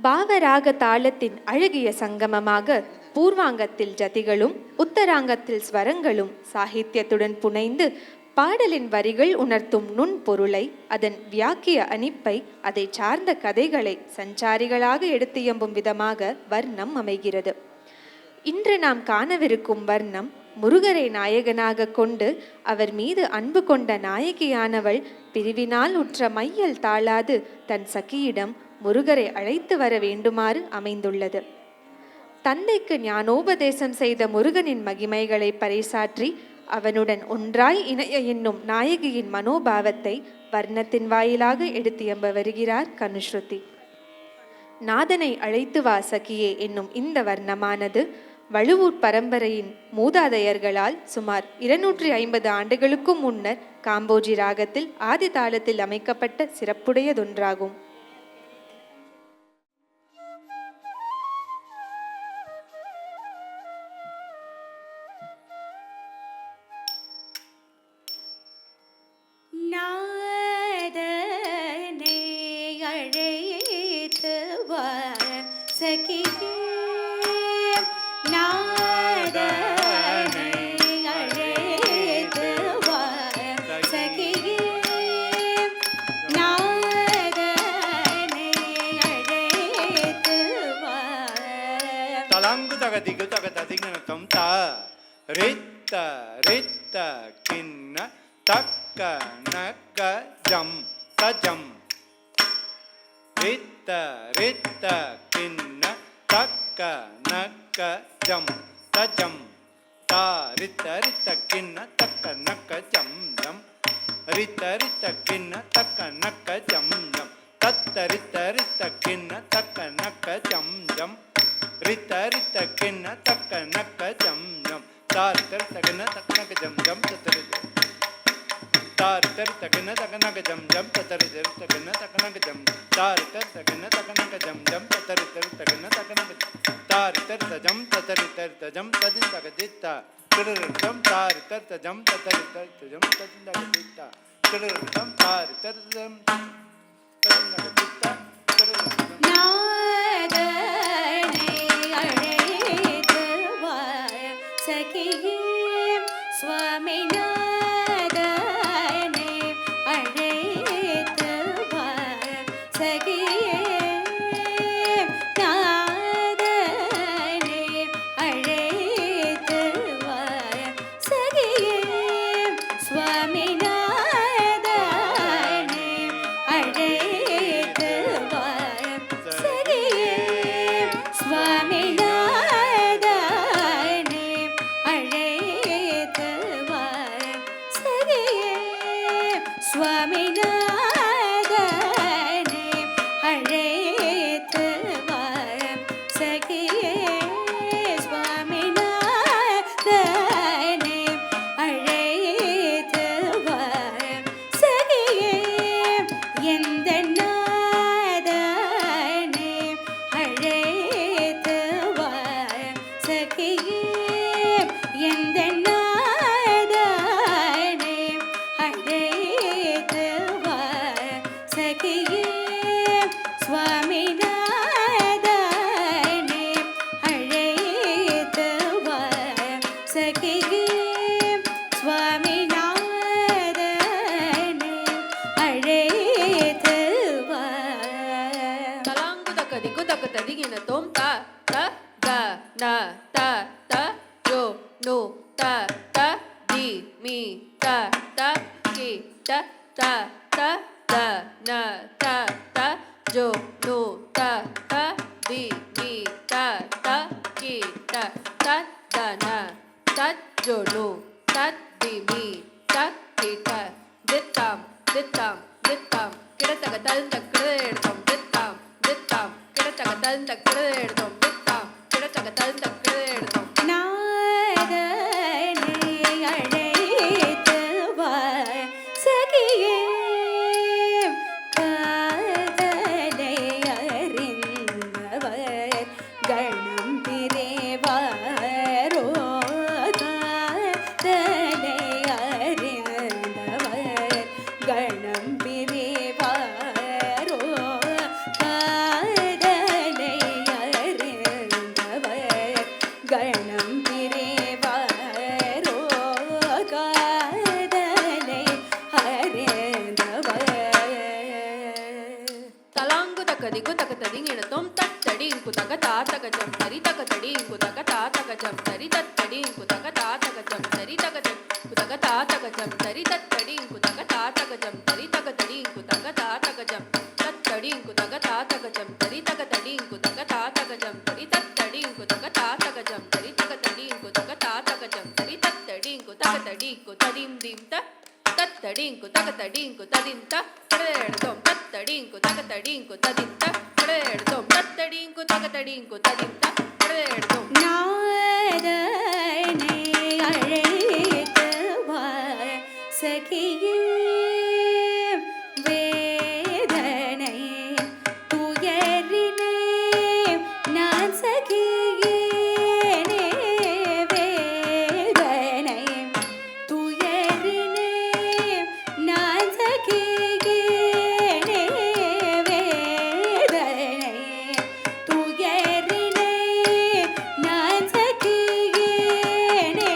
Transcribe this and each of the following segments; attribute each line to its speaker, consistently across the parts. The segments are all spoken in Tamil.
Speaker 1: பாவராக தாளத்தின் அழகிய சங்கமமாக பூர்வாங்கத்தில் ஜதிகளும் உத்தராங்கத்தில் ஸ்வரங்களும் சாகித்யத்துடன் புனைந்து பாடலின் வரிகள் உணர்த்தும் நுண்பொருளை, அதன் வியாக்கிய அணிப்பை, அதை சார்ந்த கதைகளை சஞ்சாரிகளாக எடுத்து எம்பும் விதமாக வர்ணம் அமைகிறது. இன்று நாம் காணவிருக்கும் வர்ணம் முருகரை நாயகனாக கொண்டு அவர் மீது அன்பு கொண்ட நாயகியானவள் பிரிவினால் உற்ற மையல் தாழாது தன் சகியிடம் முருகரை அழைத்து வர வேண்டுமாறு அமைந்துள்ளது. தந்தைக்கு ஞானோபதேசம் செய்த முருகனின் மகிமைகளை பறைசாற்றி அவனுடன் ஒன்றாய் இணைய என்னும் நாயகியின் மனோபாவத்தை வர்ணத்தின் வாயிலாக எடுத்து எம்ப வருகிறார் கனுஸ்ருதி. நாதனை அழைத்து வா சகியே என்னும் இந்த வர்ணமானது வழுவூர் பரம்பரையின் மூதாதையர்களால் சுமார் 250 ஆண்டுகளுக்கும் முன்னர் காம்போஜி ராகத்தில் ஆதி தாளத்தில் அமைக்கப்பட்ட சிறப்புடையதொன்றாகும்.
Speaker 2: ரித்த ரித்த கிண்ண தக்க நக்க ஜம் தஜம் ரித்த ரித்த கிண்ண தக்க நக்க ஜம் தஜம் தா ரித்த ரித்த கிண்ண தக்க நக்க ஜம் ஜம் ரித்த ரித்த கிண்ண தக்க நக்க ஜம் ஜம் தத்த ரித்த ரித்த கிண்ண தக்க நக்க ஜம் ஜம் ரித்த ரித்த கிண்ண தக்க நக்க ஜம் ஜம் தார் தர் தகன தக்கனக ஜம் ஜம் தத்தரி தார் தர் தகன தக்கனக ஜம் ஜம் தத்தரி தகன தக்கனக ஜம் தார் தர் தகன தக்கனக ஜம் ஜம் தத்தரி தகன தக்கனக தார் தர் தஜம் தத்தரி தஜம் ததின் தகதித்தா கிருர்தம் தார் தர் தஜம் தத்தரி தஜம் ததின் தகதித்தா கிருர்தம் தார் தர் தஜம் ததின் தகதித்தா கிருர்தம்
Speaker 3: கணம் பிரிவாரோ காதலே தக்கதிக்கு தக்கத்தடிங்கிடத்தும் தத்தடி குதக தாத்தகஜம் தரி தக்கத்தடி குதக தாத்தகஜம் தரி தத்தடி குதக தாத்தகஜம் தரி தகஜம் குதக தாத்தகஜம் தரி தத்தடி குதக தாத்தகஜம் தரி தகதடி குதக தாத்தகஜம் தத்தடி குதக தாத்தகஜம் தரி தகதடி குதக தாத்தகஜம் தரி தத்தடி குதக தாத்தகஜம் தரி தகதடி குதக தாத்தகஜம் தரி தத்தடி குதகதடி குதடிம் திம் த தத்தடிங்கு தகதடிங்கு ததிந்த கரெடுதோம் தத்தடிங்கு தகதடிங்கு ததிந்த கரெடுதோம் தத்தடிங்கு தகதடிங்கு ததிந்த கரெடுதோம்
Speaker 4: நாதனை அழைத்து வா சகியே வேதனை துயரினை நான் சகியேனே வேதனை துயரினை நான் சகியேனே வேதனை துயரினை நான் சகியேனே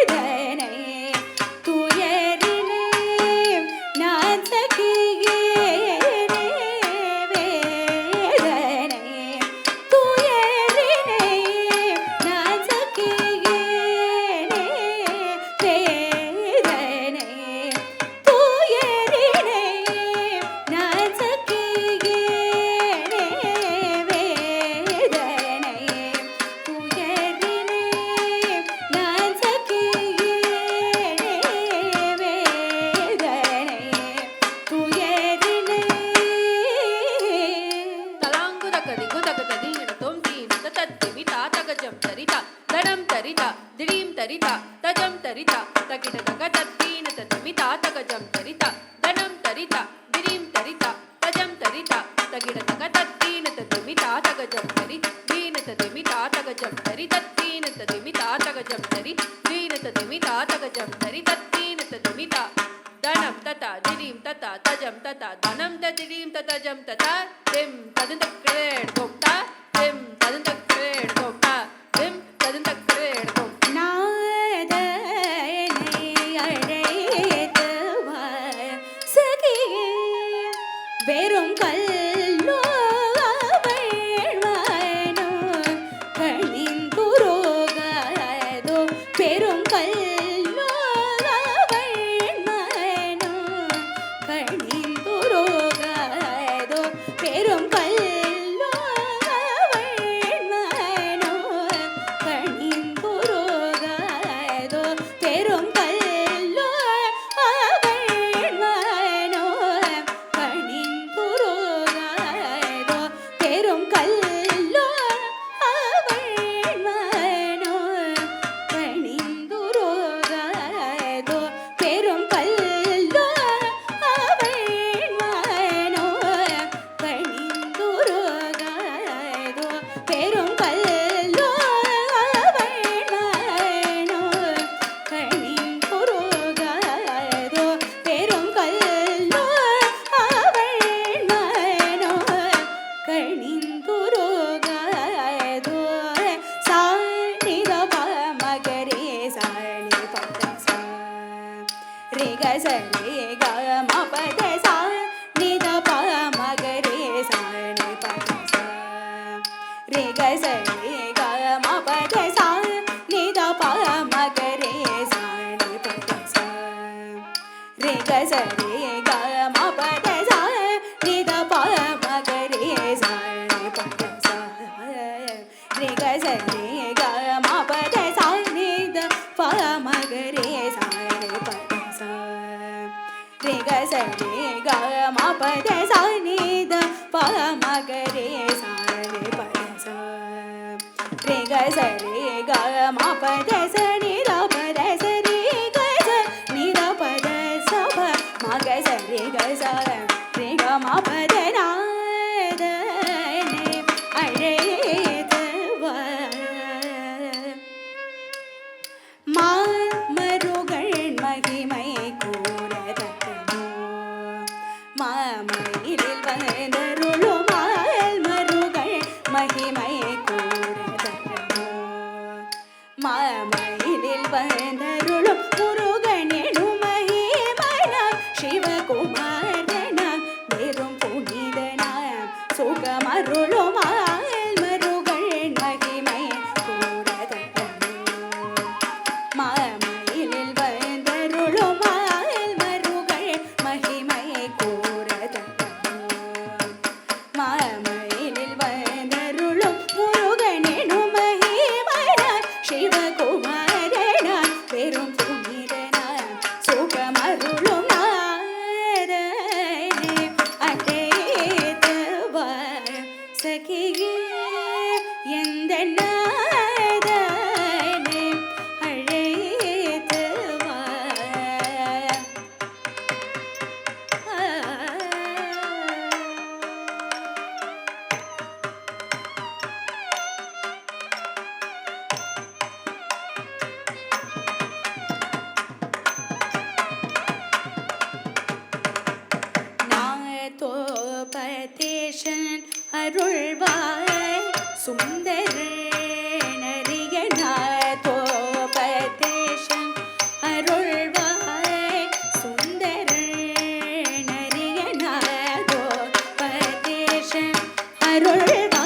Speaker 4: வேதனை துயரினை நான் சகியேனே வேதனை துயரினை நான் சகியேனே வேதனை துயரினை நான் சகியேனே வேதனை துயரினை நான் சகியேனே வேதனை துயரினை
Speaker 3: தலாங்கு தக்கதிகு தகதடிங்கிடத்தும் தீனத தத்திமி தாத்தகஜம் தரிதா தனம் தரிதா திடீம் தரிதா தஜம் தரிதா தகிட தக தத்தீன தத்திமி தாத்தகஜம் தரிதா தனம் தரிதா திடீம் தரிதா தஜம் தரிதா தகிட தக தத்தீன தத்திமி தாத்தகஜம் தரி தீன தத்திமி தாத்தகஜம் தரி தத்தீன தத்திமி தாத்தகஜம் தரி தீன தத்திமி தாத்தகஜம் தரி தத்தீன தத்திமி தா தனம் ததா திடீம் ததா தஜம் ததா தனம் ததிடீம் ததஜம் ததா திம் ததுந்தக்ரேடுதோம் தா திம் ததுந்தக்ரேடுதோம் தா திம் ததுந்தக்ரேடுதோம்
Speaker 4: நாதனை அழைத்து வா சகியே வெறும் கல்லோ அவள்வானோ கணிந்துருகாதோ பெரும் கல்லோ அவள்வானோ கணிந்துருகாதோ பெரும் கல்லோ அவள்வானோ கணிந்துருகாதோ பெரும் கல்லோ அவள்வானோ கணிந்துருகாதோ பெரும் கல்லோ அவள்வானோ கணிந்துருகாதோ பெரும் கல்லோ அவள்வானோ கணிந்துருகாதோ பெரும் கல்லோ அவள்வானோ கணிந்துருகாதோ பெரும் கல்லோ அவள்வானோ கணிந்துருகாதோ சாணித மகரே சாணி பத சா ரே க ச ரே க ம பத சா நித ப மகரே சாணி பத சா ரே க ச ரே க ம பத சா நித ப மகரே சாணி பத சா ரே க ச ரே க ம பத சா நித ப மகரே சாணி பத சா ரே க ச ரே க ம பத சா நித ப மகரே சாணி பத சா ரே க ச ரே க ம பத சா நித ப மகரே சாணி பத சா ரே க ச ரே க ம பத ச நித பத ச ரே க ச நித பத ச ப ம க ச ரே க ச ரே க ம பத நாதனை அழைத்து வா மாமருகள் மகிமை கூறதக்கமோ மாமயிலில் வந்தருளும் மால்மருகள் மகிமை கூறதக்கமோ மாமயிலில் வந்தருளும் முருகனெனும் மகிமனாம் சிவகுமாரனாம் வெறும் புனித சுகமருளும் ஆழ்மருகள் மகிமை கூடதரணும் மாமயிலில் வந்தருளும் ஆழ்மருகள் மகிமை கூடதரணும் மாமயிலில் வந்தருளும் முருகனெனும் மகிமனார் சிவகுமாரனார் பெரும் புனிதனார் சுகமருளும் நாதனே அடைத்தவர் சகியே எந்த நாதனே அழைத்தவர் நாதோபதேசன் அருள்வாய் சுந்தர நரிய நாதோபதேசன் அருள்வாய் சுந்தர நரிய நாதோபதேசன் அருள்வாய்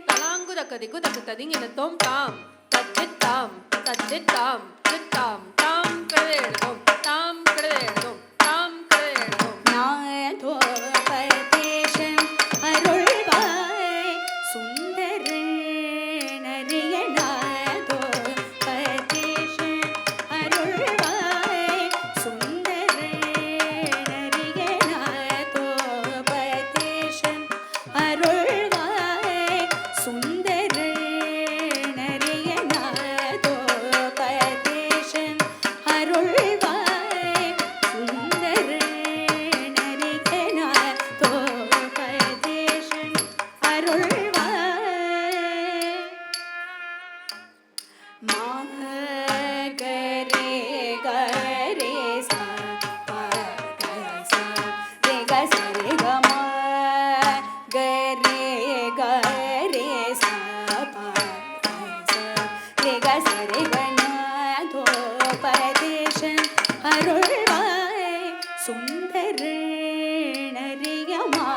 Speaker 3: தலாங்குதக்கதிகு தகுததிங்கின தோம் தாம் தஜ்ஜித்தாம் தஜ்ஜித்தாம் ஜித்தாம் தாம் கழுதெழுதும் தாம் கழுதெழுதும் தாம் கழுதெழுதும்
Speaker 4: நாதோபதேசன் அருள்வாய் சுந்தர நரிய நாதோபதேசன் அருள்வாய் சுந்தர நரிய நாதோபதேசன் அருள்வாய் சுந்தர நரிய நாதோபதேசன் அருள்வாய் சுந்தர நரிய நாதோபதேசன் அருள்வாய் மாகரே கரே சா ரே க சரே க மா கரே கரே சா ரே க சரே க நாதோபதேசன் அருள்வாய் சுந்தர நரியமா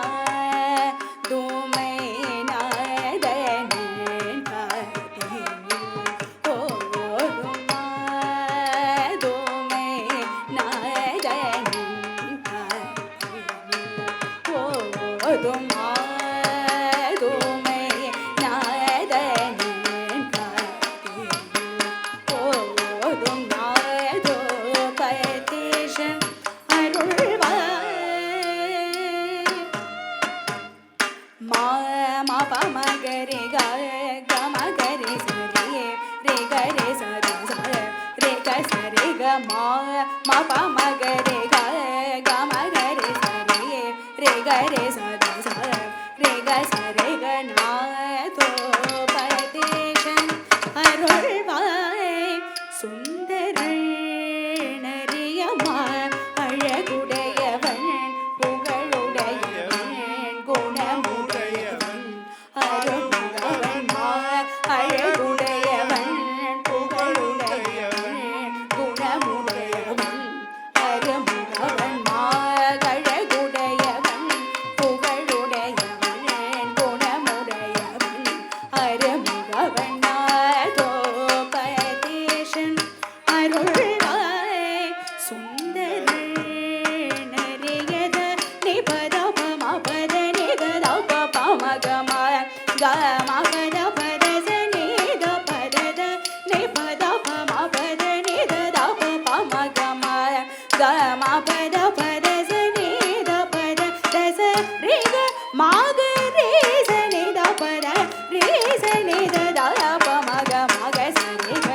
Speaker 4: தூமை நாதனின் ஓதுமா தூமை நாதனின் ஓதுமா தூமை நாதனின் ஓதும் நாதோபதேசன் அருள்வாய் மா பமகரே க கமகரே சரே ரே கரே சரே ரே க சரே க மா பமகரே க கமகரே சரே ரே கரே சரே ரே க சரே க நாதோபதேசன் அருள்வாய் சுந்தர நரியமா அழகுடையவன் புகழுடையவன் குணமுடையவன் அருமுகவன் அழகுடையவன் புகழுடையவன் குணமுடையவன் அருமுகவன் அழகுடையவன் புகழுடையவன் குணமுடையவன் அருமுகவன் நாதோபதேசன் அருள்வாய் சுந்தர நரியத நிபத பமபத நிகத பமகம கமபத பதச நித பதத நிபத பமபத நிகத பமகம கமபத பதச நித பத தச ரிக மாக ரேச நித பத ரேச நித பமக மக சரிக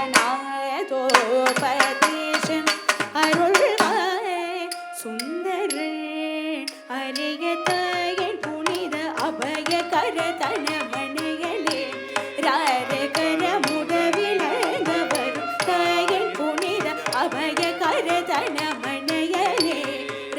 Speaker 4: நாதோபதேசன் அருள்வாய் சுந்தர அரியதாயின் புனித அபய கரதன மனைகளே ரார கர முடவிலங்க வரும் தாயின் புனித அபய கரதன மனைகளே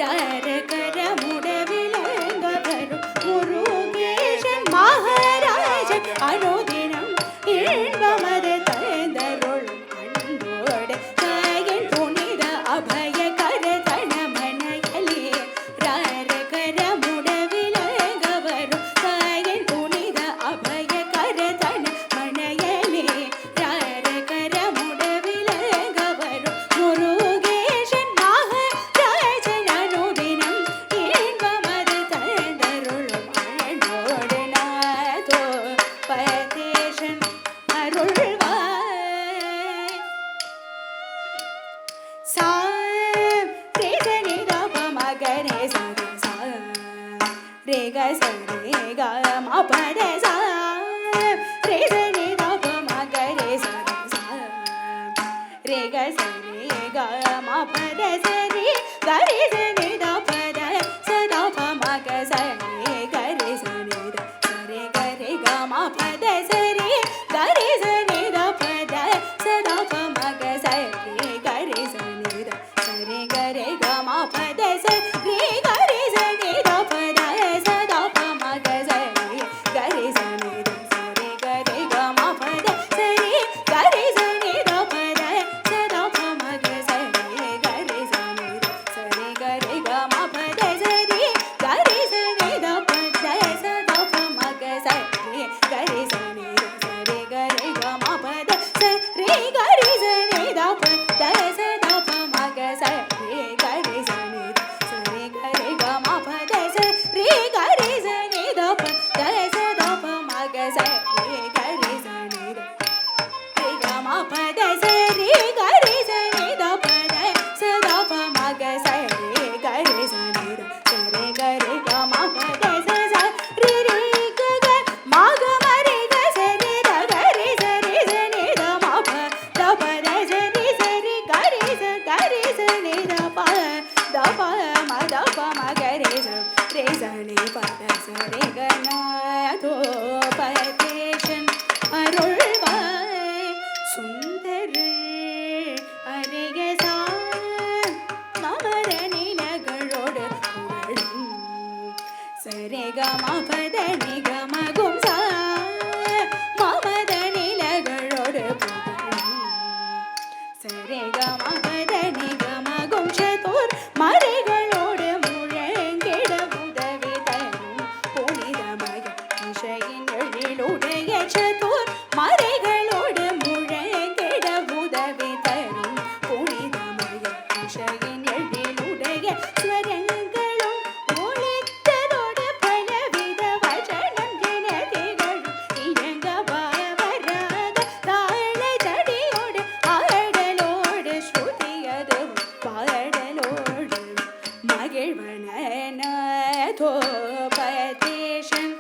Speaker 4: ரார கர முடவிலங்க வரும் முருகேசன் மகாராஜன் அனுதினம் இன்பமத தந்தருள் அன்போடு தாயின் புனித அபய கரதன மனைகளே ரார கர முடவிலங்க வரும் re ga sa re ga ma pa de sa re sa ni da pa ma ga re sa re ga sa re ga ma pa de sa re ga re sa ni da pa da sa da pa ma ga sa re ga re sa ni da sa re ga ma pa de sa re ga re sa ni da pa da sa da pa ma ga sa re ga re sa ni da sa re ga ma pa de sa re ga re sa ni da pa da sa da pa ma ga sa re ga re sa ni da sa re ga ma pa de sa re ga re sa ni da pa da sa da pa ma ga sa re ga re sa ni da sa re ga ma pa de sa re ga re sa ni da pa da sa da pa ma ga sa re ga re sa ni da sa re ga ma pa de sa re ga re sa ni da pa da sa da pa ma ga sa re ga re sa ni da sa re ga ma pa de sa re ga re sa ni da pa da sa da pa ma ga sa re ga re sa ni da re ga ma pa de sa re ga re sa ni da pa da sa da pa ma ga sa re ga re sa ni da sa re ga ma pa de sa sa re ga ma ga ma re ga sa re da ga re sa ni da ma pa da pa da sa re ga re sa ni da pa ma ga re sa ni pa da sa re ga na தோ பதேசன் அருள்வாய் சுந்தரர் அரிகசா மமர நிலகளோடு புகழும் சரேக மபத நிகமகும் சா மமத நிலகளோடு புகழும் சரேக மபத நிகமகும் சதுர் மறைகளோடு முழங்கிட உதவி தரும் புனிதமய இசையின் எழிலுடைய சதுர் மறைகளோடு முழங்கிட உதவி தரும் புனிதமய இசையின் எழிலுடைய ஸ்வரங்களும் ஒலித்ததோடு பலவித வசனம் என திகழும் இயங்க வராத தாள ஜடியோடு ஆடலோடு ஸ்ருதியது பாடலோடு மகிழ்வன தோபதேசன்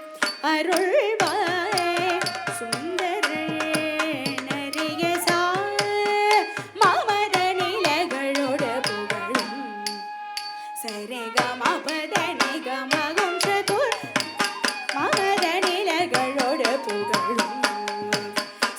Speaker 4: அருள்வாய் சுந்தரர் நரியசா மமத நிலகளோடு புகழும் சரேக மபத நிகமகும் சதுர் மமத நிலகளோடு புகழும்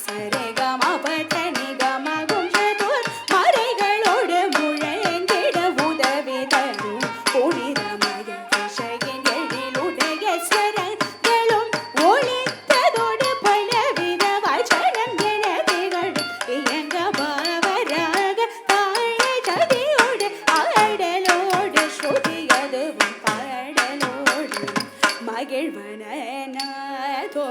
Speaker 4: சரேக மபத நிகமகும் சதுர் மறைகளோடு முழங்கிட உதவி தரும் புனிதமய இசையின் எழிலுடைய ஸ்வரங்களும் ஒலித்ததோடு பலவித வசனம் என திகழும் இயங்க பாவராக தாழ ஜதியோடு ஆடலோடு ஸ்ருதியதுவும் பாடலோடு மகிழ்வன தோ